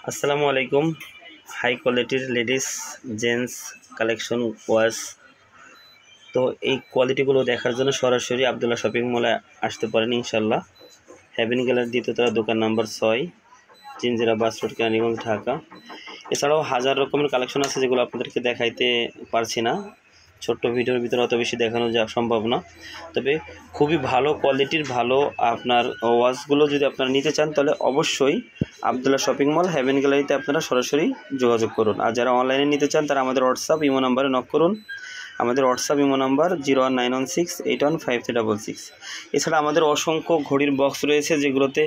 আসসালামু আলাইকুম। হাই কোয়ালিটির লেডিস জেন্টস কালেকশন ওয়াশ। তো এই কোয়ালিটিগুলো দেখার জন্য সরাসরি আবদুল্লাহ শপিং মলে আসতে পারেন ইনশাল্লাহ। হ্যাভেন গ্যালারি দ্বিতীয়তলা, দোকান নাম্বার 6, জিঞ্জিরা বাস রোড, কেরানীগঞ্জ, ঢাকা। এছাড়াও হাজার রকমের কালেকশন আছে যেগুলো আপনাদেরকে দেখাইতে পারছি না, ছোট্ট ভিডিওর ভিতরে অত বেশি দেখানো সম্ভব না। তবে খুবই ভালো কোয়ালিটির ভালো আপনার ওয়াচগুলো যদি আপনারা নিতে চান তাহলে অবশ্যই আবদুল্লাহ শপিং মল হ্যাভেন গ্যালারিতে আপনারা সরাসরি যোগাযোগ করুন। আর যারা অনলাইনে নিতে চান তারা আমাদের হোয়াটসঅ্যাপ ইমো নাম্বারে নক করুন। আমাদের হোয়াটসঅ্যাপ ইমো নাম্বার 01916815566। এছাড়া আমাদের অসংখ্য ঘড়ির বক্স রয়েছে যেগুলোতে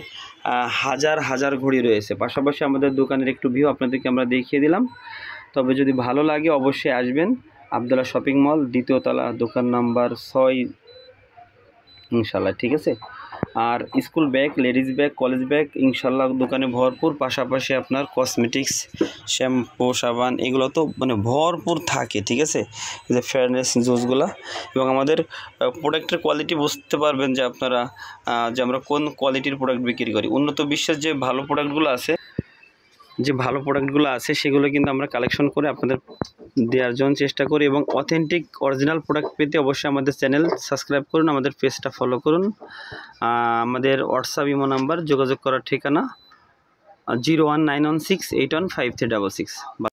হাজার হাজার ঘড়ি রয়েছে। পাশাপাশি আমাদের দোকানের একটু ভিউ আপনাদেরকে আমরা দেখিয়ে দিলাম। তবে যদি ভালো লাগে অবশ্যই আসবেন আবদুল্লাহ শপিং মল দ্বিতীয় তলা, দোকান নাম্বার 6 ইনশাল্লাহ, ঠিক আছে। আর school bag, ladies bag, college bag ইনশাল্লাহ দোকানে ভরপুর। পাশাপাশি আপনার কসমেটিক্স, শ্যাম্পু, সাবান এগুলো তো মানে ভরপুর থাকে, ঠিক আছে। এই যে ফেয়ারনেস জুসগুলো, এবং আমাদের প্রোডাক্টের কোয়ালিটি বুঝতে পারবেন যে আপনারা যে আমরা কোন কোয়ালিটির প্রোডাক্ট বিক্রি করি। উন্নত বিশ্বের যে ভালো প্রোডাক্টগুলো আছে সেগুলো কিন্তু আমরা কালেকশন করে আপনাদের দেওয়ার জন্য চেষ্টা করি, এবং অথেন্টিক অরিজিনাল প্রোডাক্ট পেতে অবশ্যই আমাদের চ্যানেল সাবস্ক্রাইব করুন, আমাদের পেজটা ফলো করুন। আমাদের হোয়াটসঅ্যাপ ইমো নাম্বার, যোগাযোগ করার ঠিকানা 01916815366।